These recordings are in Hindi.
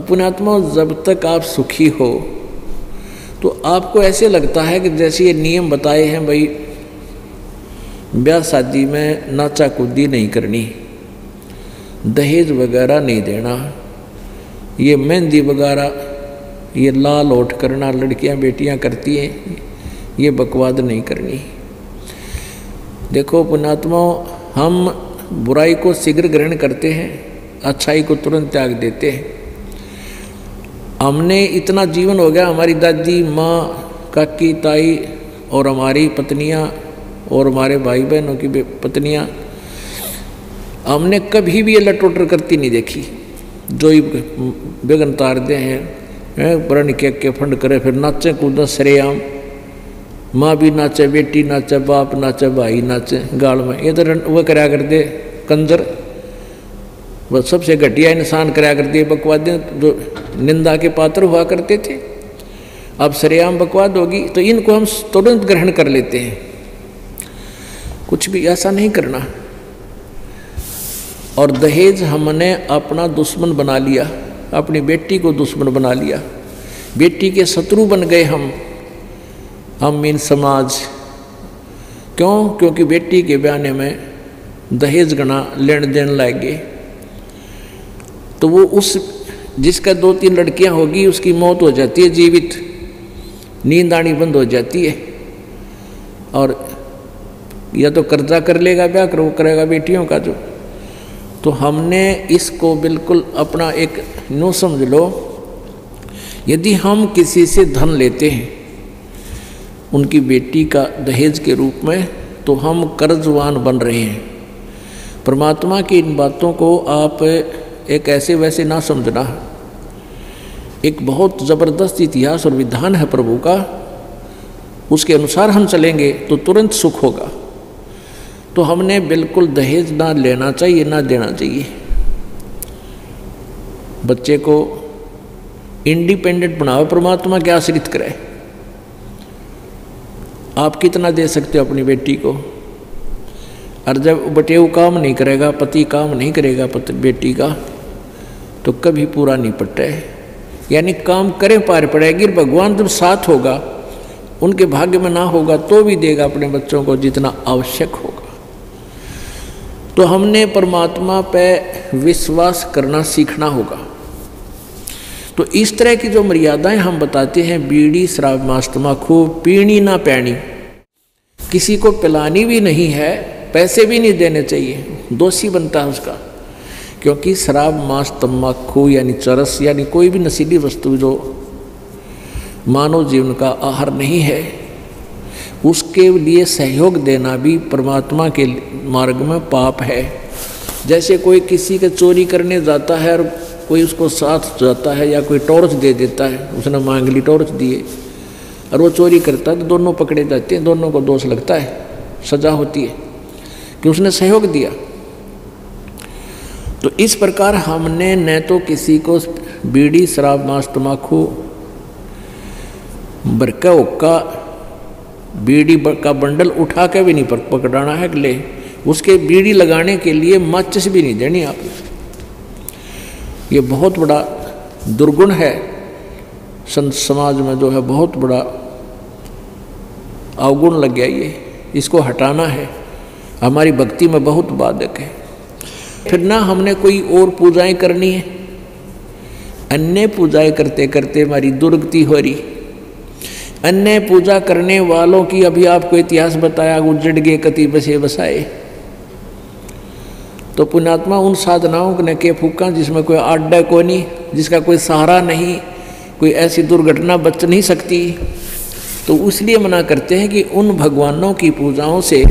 पुण्यात्मा, जब तक आप सुखी हो तो आपको ऐसे लगता है कि जैसे ये नियम बताए हैं, भाई ब्याह शादी में नाचा कूदी नहीं करनी, दहेज वगैरह नहीं देना, ये मेहंदी वगैरह ये लाल ओठ करना लड़कियां बेटियां करती हैं, ये बकवाद नहीं करनी। देखो पुण्यात्मा, हम बुराई को शीघ्र ग्रहण करते हैं, अच्छाई को तुरंत त्याग देते हैं। हमने इतना जीवन हो गया, हमारी दादी माँ, काकी, ताई और हमारी पत्नियाँ और हमारे भाई बहनों की पत्नियाँ, हमने कभी भी ये लटोटर करती नहीं देखी। जो ही बेगन तार दे हैं प्रण के फंड करे, फिर नाचे कूदा सरेआम, माँ भी नाचे, बेटी नाचे, बाप नाचे, भाई नाचे गाल में, ये तो वह कराया करते कंजर, वह सबसे घटिया इंसान कराया करते बकवाद, जो निंदा के पात्र हुआ करते थे। अब सरेआम बकवाद होगी तो इनको हम तुरंत ग्रहण कर लेते हैं। कुछ भी ऐसा नहीं करना। और दहेज हमने अपना दुश्मन बना लिया, अपनी बेटी को दुश्मन बना लिया, बेटी के शत्रु बन गए हम इन समाज। क्यों? क्योंकि बेटी के ब्याने में दहेज गणा लेन देन लाएंगे, तो वो उस जिसका 2-3 लड़कियां होगी उसकी मौत हो जाती है, जीवित नींद आनी बंद हो जाती है, और या तो कर्जा कर लेगा, ब्याह करेगा बेटियों का जो। तो हमने इसको बिल्कुल अपना एक नो समझ लो, यदि हम किसी से धन लेते हैं उनकी बेटी का दहेज के रूप में, तो हम कर्जवान बन रहे हैं। परमात्मा की इन बातों को आप एक ऐसे वैसे ना समझना। एक बहुत ज़बरदस्त इतिहास और विधान है प्रभु का, उसके अनुसार हम चलेंगे तो तुरंत सुख होगा। तो हमने बिल्कुल दहेज ना लेना चाहिए, ना देना चाहिए। बच्चे को इंडिपेंडेंट बनाओ, परमात्मा के आश्रित करे। आप कितना दे सकते हो अपनी बेटी को? और जब बटेऊ काम नहीं करेगा, पति काम नहीं करेगा बेटी का, तो कभी पूरा नहीं पटे। यानी काम करे पार पड़ेगी। भगवान जब साथ होगा, उनके भाग्य में ना होगा तो भी देगा अपने बच्चों को जितना आवश्यक होगा। तो हमने परमात्मा पे विश्वास करना सीखना होगा। तो इस तरह की जो मर्यादाएं हम बताते हैं, बीड़ी शराब मांस तम्बाकू पीनी ना पैनी, किसी को पिलानी भी नहीं है, पैसे भी नहीं देने चाहिए, दोषी बनता है उसका। क्योंकि शराब मांस तम्बाकू यानी चरस यानी कोई भी नशीली वस्तु जो मानव जीवन का आहार नहीं है, उसके लिए सहयोग देना भी परमात्मा के मार्ग में पाप है। जैसे कोई किसी के चोरी करने जाता है और कोई उसको साथ जाता है, या कोई टॉर्च दे देता है, उसने मांग ली टॉर्च दिए और वो चोरी करता है, तो दोनों पकड़े जाते हैं, दोनों को दोष लगता है, सजा होती है कि उसने सहयोग दिया। तो इस प्रकार हमने न तो किसी को बीड़ी शराब मांस तम्बाकू बरका हुक्का बीड़ी का बंडल उठा के भी नहीं पकड़ाना है, ले उसके बीड़ी लगाने के लिए माचिस भी नहीं देनी आपने। ये बहुत बड़ा दुर्गुण है संत समाज में, जो है बहुत बड़ा अवगुण लग गया। ये इसको हटाना है, हमारी भक्ति में बहुत बाधक है। फिर ना हमने कोई और पूजाएं करनी है, अन्य पूजाएं करते करते हमारी दुर्गति हो रही। अन्य पूजा करने वालों की अभी आपको इतिहास बताया, उजड़ गए कति बसे बसाए। तो पुण्यात्मा, उन साधनाओं ने के फूका जिसमें कोई आड्डा को नहीं, जिसका कोई सहारा नहीं, कोई ऐसी दुर्घटना बच नहीं सकती। तो इसलिए मना करते हैं कि उन भगवानों की पूजाओं से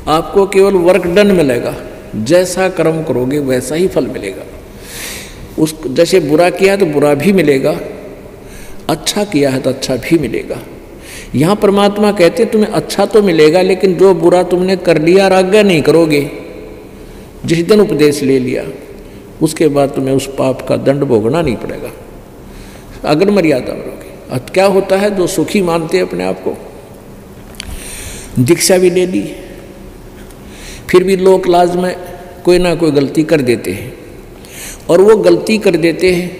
आपको केवल वर्क डन मिलेगा, जैसा कर्म करोगे वैसा ही फल मिलेगा। उस जैसे बुरा किया है तो बुरा भी मिलेगा, अच्छा किया है तो अच्छा भी मिलेगा। यहाँ परमात्मा कहते तुम्हें अच्छा तो मिलेगा, लेकिन जो बुरा तुमने कर लिया और आज्ञा नहीं करोगे, जिस दिन उपदेश ले लिया उसके बाद तुम्हें उस पाप का दंड भोगना नहीं पड़ेगा, अगर मर्यादा में रहोगे। अब क्या होता है, जो सुखी मानते हैं अपने आप को, दीक्षा भी ले ली, फिर भी लोक लाज में कोई ना कोई गलती कर देते हैं। और वो गलती कर देते हैं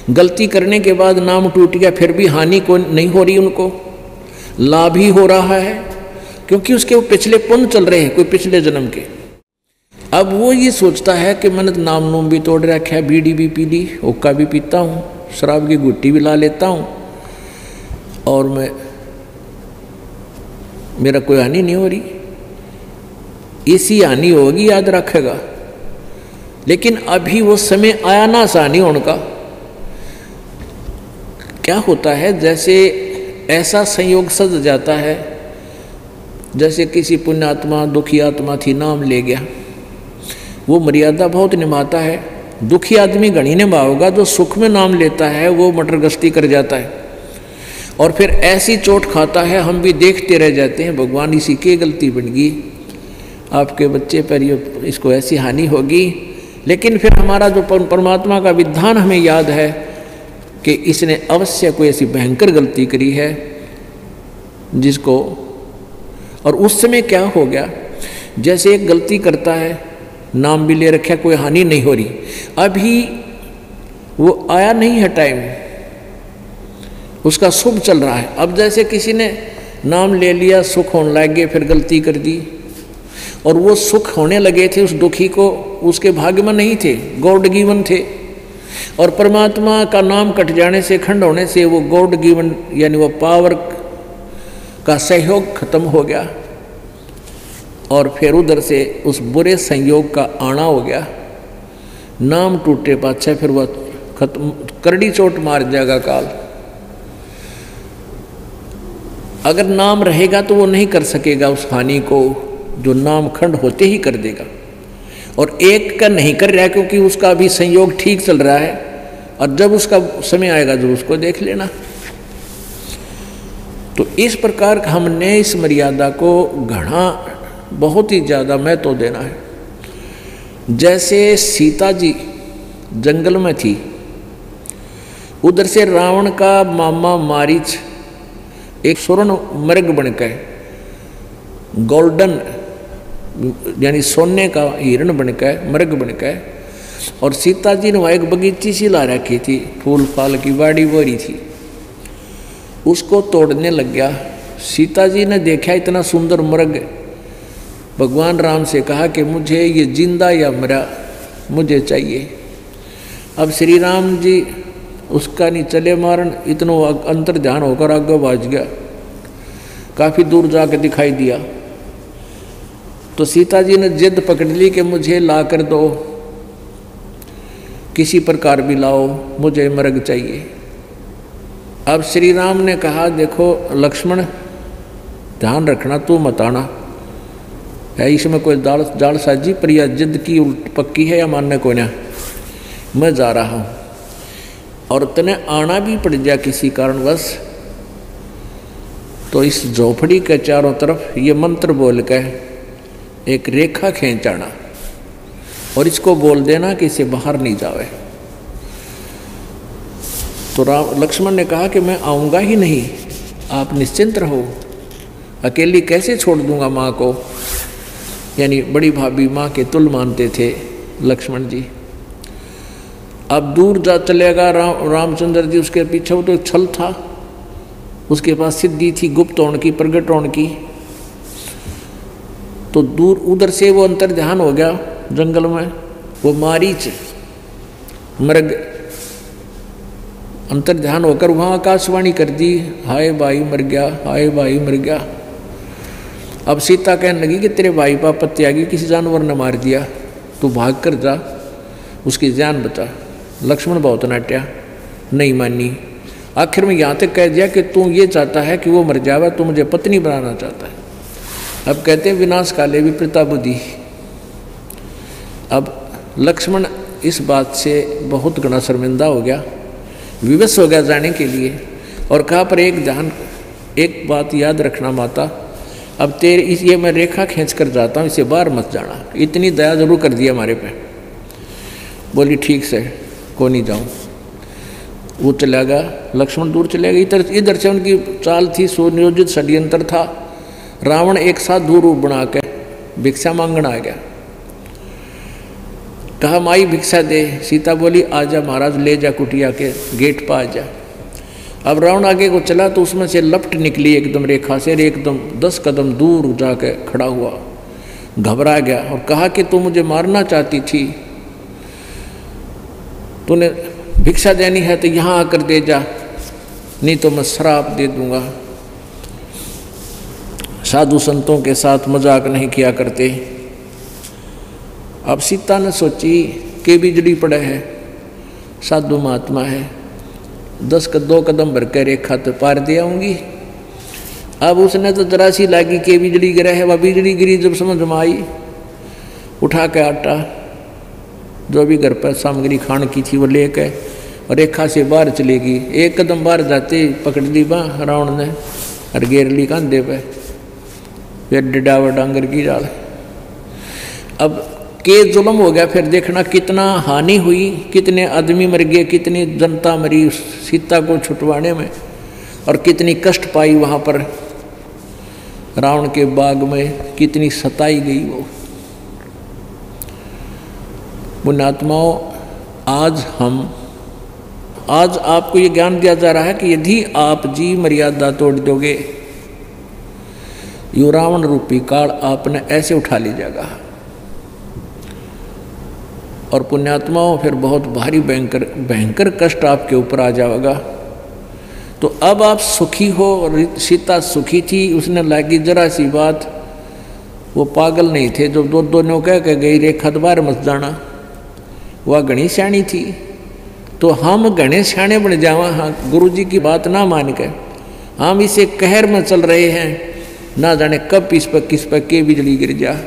गलती करने के बाद नाम टूट गया, फिर भी हानि को नहीं हो रही, उनको लाभ ही हो रहा है, क्योंकि उसके वो पिछले पुण्य चल रहे हैं, कोई पिछले जन्म के। अब वो ये सोचता है कि मैंने नाम नूम भी तोड़ रखा है, बीड़ी भी पी ली, हुक्का भी पीता हूँ, शराब की गुट्टी भी ला लेता हूँ, और मेरा कोई हानि नहीं हो रही। इसी हानि होगी, याद रखेगा। लेकिन अभी वो समय आया ना हानि होने का। क्या होता है, जैसे ऐसा संयोग सज जाता है, जैसे किसी पुण्यात्मा दुखी आत्मा थी, नाम ले गया, वो मर्यादा बहुत निभाता है। दुखी आदमी घणी निभाओगा, जो सुख में नाम लेता है वो मटरगश्ती कर जाता है, और फिर ऐसी चोट खाता है, हम भी देखते रह जाते हैं, भगवान इसी की गलती बन गई, आपके बच्चे पर इसको ऐसी हानि होगी। लेकिन फिर हमारा जो परमात्मा का विधान हमें याद है कि इसने अवश्य कोई ऐसी भयंकर गलती करी है जिसको, और उस समय क्या हो गया, जैसे एक गलती करता है, नाम भी ले रखा, कोई हानि नहीं हो रही, अभी वो आया नहीं है टाइम, उसका शुभ चल रहा है। अब जैसे किसी ने नाम ले लिया, सुख होने लग गए, फिर गलती कर दी, और वो सुख होने लगे थे उस दुखी को, उसके भाग्य में नहीं थे, गॉड गिवन थे, और परमात्मा का नाम कट जाने से, खंड होने से, वो गॉड गिवन यानी वो पावर का सहयोग खत्म हो गया, और फिर उधर से उस बुरे संयोग का आना हो गया। नाम टूटे पाछे फिर वह खत्म, करड़ी चोट मार जाएगा काल। अगर नाम रहेगा तो वो नहीं कर सकेगा उस हानि को, जो नाम खंड होते ही कर देगा। और एक का नहीं कर रहा है क्योंकि उसका भी संयोग ठीक चल रहा है, और जब उसका समय आएगा जो उसको देख लेना। तो इस प्रकार हमने इस मर्यादा को घना बहुत ही ज़्यादा महत्व देना है। जैसे सीता जी जंगल में थी, उधर से रावण का मामा मारीच एक स्वर्ण मृग बनकर, गोल्डन यानी सोने का हिरण बनकर, मृग बनकर, और सीता जी ने वहाँ एक बगीची सी ला रखी थी, फूल फाल की बाड़ी बोरी थी, उसको तोड़ने लग गया। सीता जी ने देखा इतना सुंदर मृग, भगवान राम से कहा कि मुझे ये जिंदा या मरा मुझे चाहिए। अब श्री राम जी उसका नहीं चले मारन, इतना अंतर ध्यान होकर आगे भाज गया, काफ़ी दूर जाकर दिखाई दिया। तो सीता जी ने जिद पकड़ ली कि मुझे ला कर दो, किसी प्रकार भी लाओ, मुझे मृग चाहिए। अब श्री राम ने कहा, देखो लक्ष्मण ध्यान रखना, तू मत आना है, इसमें कोई जाल साजी पर या जिद की उल्ट पक्की है या मानने को ना, मैं जा रहा हूँ। और तने आना भी पड़ जाए किसी कारणवश, तो इस झोपड़ी के चारों तरफ ये मंत्र बोल के एक रेखा खींच आना, और इसको बोल देना कि इसे बाहर नहीं जावे। तो लक्ष्मण ने कहा कि मैं आऊँगा ही नहीं, आप निश्चिंत रहो, अकेली कैसे छोड़ दूंगा माँ को, यानी बड़ी भाभी माँ के तुल मानते थे लक्ष्मण जी। अब दूर जा चलेगा रामचंद्र जी उसके पीछे, वो तो छल था, उसके पास सिद्धि थी गुप्त होने की, प्रगट होने की। तो दूर उधर से वो अंतर ध्यान हो गया जंगल में, वो मारीच मृग अंतर ध्यान होकर वहाँ आकाशवाणी कर दी, हाय भाई मर गया, हाय भाई मर गया। अब सीता कहने लगी कि तेरे भाई पाप त्यागी किसी जानवर ने मार दिया, तू भाग कर जा, उसकी जान बचा। लक्ष्मण बहुत नाट्या, नहीं मानी। आखिर में यहाँ तक कह दिया कि तू ये चाहता है कि वो मर जावे, तू मुझे पत्नी बनाना चाहता है। अब कहते हैं विनाश काले विपरीता बुद्धि। अब लक्ष्मण इस बात से बहुत घना शर्मिंदा हो गया, विवश हो गया जाने के लिए, और कहा पर एक बात याद रखना माता, अब तेरे ये मैं रेखा खींच कर जाता हूँ, इसे बाहर मत जाना। इतनी दया जरूर कर दिया हमारे पे। बोली ठीक से, को नहीं जाऊँ। वो चला गया, लक्ष्मण दूर चले गए। इधर से उनकी चाल थी, सुनियोजित षड्यंत्र था। रावण एक साथ दूर बना के भिक्षा मांगना आ गया। कहा माई भिक्षा दे। सीता बोली आजा महाराज, ले जा कुटिया के गेट पर आ जा। अब रावण आगे को चला तो उसमें से लपट निकली एकदम रेखा से, एकदम 10 कदम दूर जाके खड़ा हुआ, घबरा गया और कहा कि तू मुझे मारना चाहती थी, तूने भिक्षा देनी है तो यहाँ आकर दे जा, नहीं तो मैं श्राप दे दूंगा। साधु संतों के साथ मजाक नहीं किया करते। अब सीता ने सोची कि बिजली पड़े है, साधु महात्मा है, 2 कदम भर के रेखा तो पार दे आऊंगी। अब उसने तो जरा सी लागी कि बिजली गिरा है, वह बिजली गिरी जब समझ में आई, उठा के आटा जो भी घर पर सामग्री खान की थी वो लेके और रेखा से बाहर चलेगी। 1 कदम बाहर जाते पकड़ ली बाँ रावण ने और घेर ली कंधे पे, फिर डिडावर डांगर की डाल। अब के जुल्म हो गया, फिर देखना कितना हानि हुई, कितने आदमी मर गए, कितनी जनता मरी सीता को छुटवाने में, और कितनी कष्ट पाई वहाँ पर रावण के बाग में, कितनी सताई गई वो। पुण्यात्माओं, आज आपको ये ज्ञान दिया जा रहा है कि यदि आप जी मर्यादा तोड़ दोगे, यो रावण रूपी काल आपने ऐसे उठा लीजिएगा। और पुण्यात्माओं, फिर बहुत भारी भयंकर कष्ट आपके ऊपर आ जाएगा। तो अब आप सुखी हो, और सीता सुखी थी, उसने लागी जरा सी बात, वो पागल नहीं थे जो दोनों कह के गई रेखा द्वार मत जाना, वह घनी सियाणी थी। तो हम घने सियाणे बन जावा, हाँ गुरु जी की बात ना मान के हम इसे कहर में चल रहे हैं, ना जाने कब इस पर किस पर के बिजली गिर जा।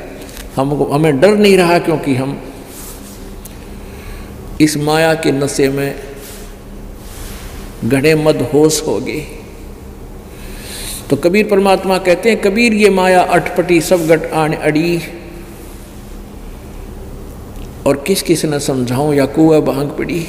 हमें डर नहीं रहा, क्योंकि हम इस माया के नशे में घड़े मदहोश हो गए। तो कबीर परमात्मा कहते हैं, कबीर ये माया अटपटी सब गट आन अड़ी, और किस किस न समझाऊं या कुआ भांग पड़ी।